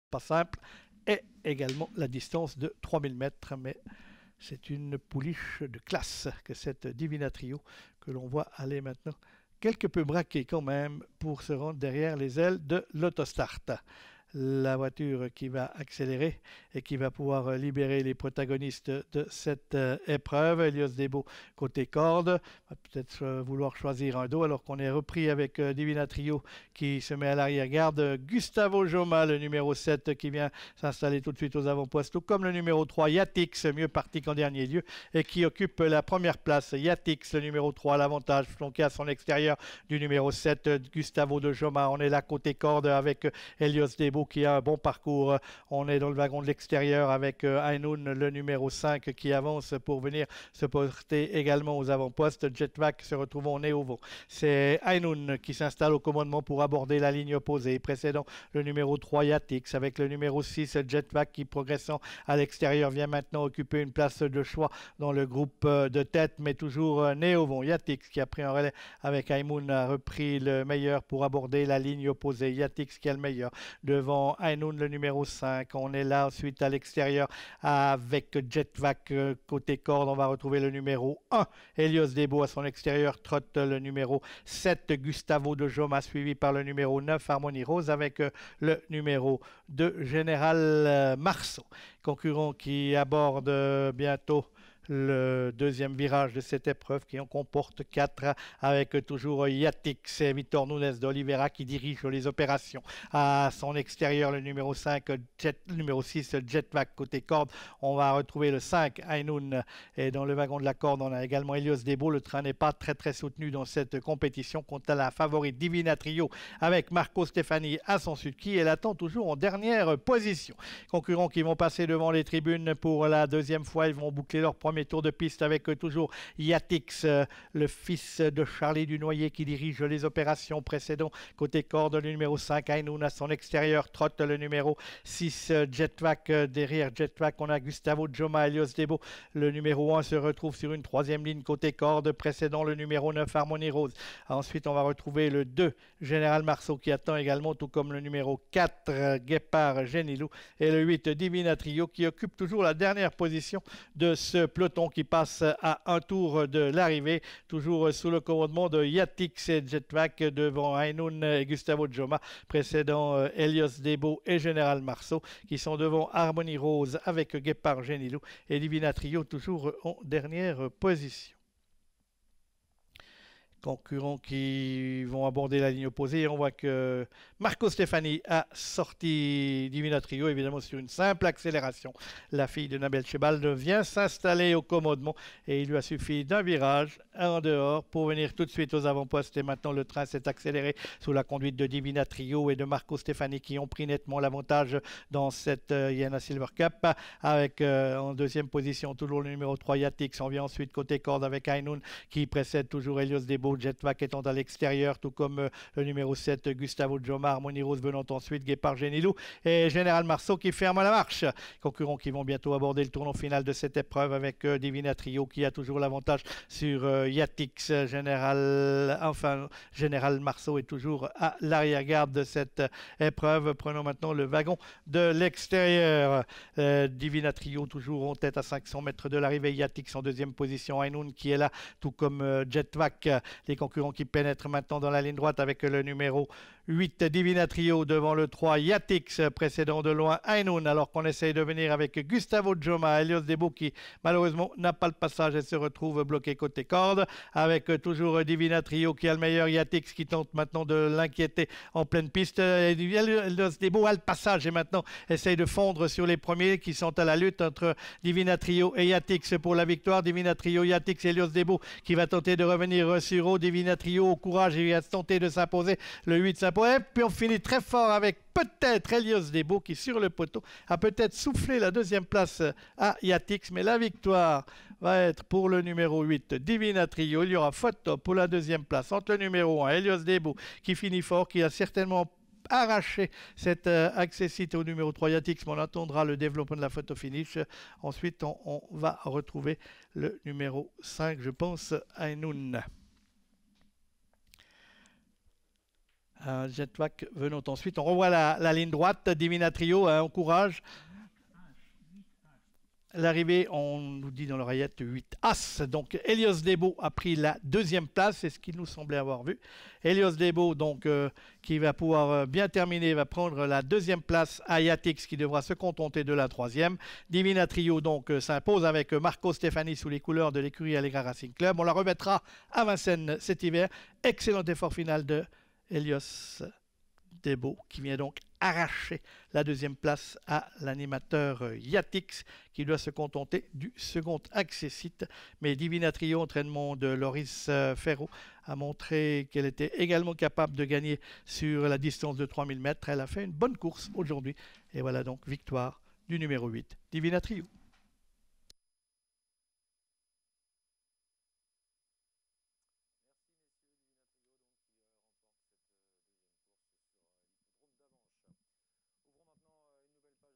pas simple, et également la distance de 3000 mètres, mais c'est une pouliche de classe que cette Divina Trio que l'on voit aller maintenant quelque peu braqué quand même pour se rendre derrière les ailes de l'Autostart. La voiture qui va accélérer et qui va pouvoir libérer les protagonistes de cette épreuve. Elios Debo côté corde va peut-être vouloir choisir un dos alors qu'on est repris avec Divina Trio qui se met à l'arrière-garde. Gustavo Joma, le numéro 7 qui vient s'installer tout de suite aux avant-postes, tout comme le numéro 3 Yatix, mieux parti qu'en dernier lieu et qui occupe la première place. Yatix, le numéro 3, l'avantage flanqué à son extérieur du numéro 7 Gustavo de Joma. On est là côté corde avec Elios Debo qui a un bon parcours. On est dans le wagon de l'extérieur avec Ainoun, le numéro 5 qui avance pour venir se porter également aux avant-postes. Jetvac se retrouve au Néovo. C'est Ainoun qui s'installe au commandement pour aborder la ligne opposée, précédant le numéro 3 Yatix avec le numéro 6 Jetvac qui, progressant à l'extérieur, vient maintenant occuper une place de choix dans le groupe de tête, mais toujours Néovo. Yatix qui a pris un relais avec Ainoun a repris le meilleur pour aborder la ligne opposée. Yatix qui a le meilleur devant Ainoun, le numéro 5. On est là ensuite à l'extérieur avec Jetvac côté corde. On va retrouver le numéro 1 Elios Debo à son extérieur. Trotte le numéro 7 Gustavo de Joma suivi par le numéro 9 Harmonie Rose avec le numéro 2 Général Marceau. Concurrent qui aborde bientôt le deuxième virage de cette épreuve qui en comporte 4 avec toujours Yatix et Victor Nunes d'Oliveira qui dirige les opérations. À son extérieur, le numéro 5, le numéro 6, Jetvac côté corde. On va retrouver le 5, Ainoun. Et dans le wagon de la corde, on a également Elios Debo. Le train n'est pas très soutenu dans cette compétition. Quant à la favorite Divina Trio avec Marco Stefani à son sud qui elle attend toujours en dernière position. Concurrents qui vont passer devant les tribunes pour la deuxième fois. Ils vont boucler leur premier tour de piste avec toujours Yatix, le fils de Charlie Dunoyer qui dirige les opérations précédentes. Côté corde, le numéro 5, Ainoun à son extérieur, trotte le numéro 6, Jetvac. Derrière Jetvac, on a Gustavo Joma, Elios Debo. Le numéro 1 se retrouve sur une troisième ligne côté corde, précédant le numéro 9, Harmonie Rose. Ensuite, on va retrouver le 2, Général Marceau qui attend également, tout comme le numéro 4, Guépard Génilou. Et le 8, Divina Trio qui occupe toujours la dernière position de ce peloton qui passe à un tour de l'arrivée, toujours sous le commandement de Yatix et Jetvac devant Ainoun et Gustavo Joma, précédant Elios Debo et Général Marceau qui sont devant Harmonie Rose avec Guépard Génilou et Divina Trio toujours en dernière position. Concurrents qui vont aborder la ligne opposée. Et on voit que Marco Stefani a sorti Divina Trio, évidemment sur une simple accélération. La fille de Nabel Chebal vient s'installer au commandement et il lui a suffi d'un virage en dehors pour venir tout de suite aux avant-postes. Et maintenant le train s'est accéléré sous la conduite de Divina Trio et de Marco Stefani qui ont pris nettement l'avantage dans cette Iena Silver Cup avec en deuxième position toujours le numéro 3 Yatix. On vient ensuite côté corde avec Ainoun qui précède toujours Elios Debo. Jetvac étant à l'extérieur, tout comme le numéro 7 Gustavo Joma, Harmonie Rose venant ensuite, Guépard Génilou et Général Marceau qui ferme la marche. Concurrents qui vont bientôt aborder le tournoi final de cette épreuve avec Divina Trio qui a toujours l'avantage sur Yatix. Général Marceau est toujours à l'arrière-garde de cette épreuve. Prenons maintenant le wagon de l'extérieur. Divina Trio toujours en tête à 500 mètres de l'arrivée. Yatix en deuxième position. Ainoun qui est là, tout comme Jetvac. Les concurrents qui pénètrent maintenant dans la ligne droite avec le numéro 8 Divina Trio devant le 3 Yatix, précédent de loin Ainoun, alors qu'on essaye de venir avec Gustavo Joma, Elios Debo qui malheureusement n'a pas le passage et se retrouve bloqué côté corde avec toujours Divina Trio qui a le meilleur. Yatix qui tente maintenant de l'inquiéter en pleine piste. Elios Debo a le passage et maintenant essaye de fondre sur les premiers qui sont à la lutte entre Divina Trio et Yatix pour la victoire. Divina Trio, Yatix, Elios Debo qui va tenter de revenir sur haut. Divina Trio au courage et va tenter de s'imposer. Le 8 s'impose. Puis on finit très fort avec peut-être Elios Debo qui sur le poteau a peut-être soufflé la deuxième place à Yatix, mais la victoire va être pour le numéro 8 Divina Trio. Il y aura photo pour la deuxième place entre le numéro 1 Elios Debo qui finit fort, qui a certainement arraché cette accessite au numéro 3 Yatix, mais on attendra le développement de la photo finish. Ensuite on va retrouver le numéro 5, je pense, Ainoun. Jetpack venant ensuite. On revoit la ligne droite. Divina Trio, on courage. L'arrivée, on nous dit dans l'oreillette 8 As. Donc Helios Debo a pris la deuxième place, c'est ce qu'il nous semblait avoir vu. Helios Debo, donc, qui va pouvoir bien terminer, va prendre la deuxième place à Yatix, qui devra se contenter de la troisième. Divina Trio, donc, s'impose avec Marco Stefani sous les couleurs de l'écurie Allegra Racing Club. On la remettra à Vincennes cet hiver. Excellent effort final de Helios Debo, qui vient donc arracher la deuxième place à l'animateur Yatix, qui doit se contenter du second accessite. Mais Divina Trio, entraînement de Loris Ferro, a montré qu'elle était également capable de gagner sur la distance de 3000 mètres. Elle a fait une bonne course aujourd'hui. Et voilà donc victoire du numéro 8, Divina Trio.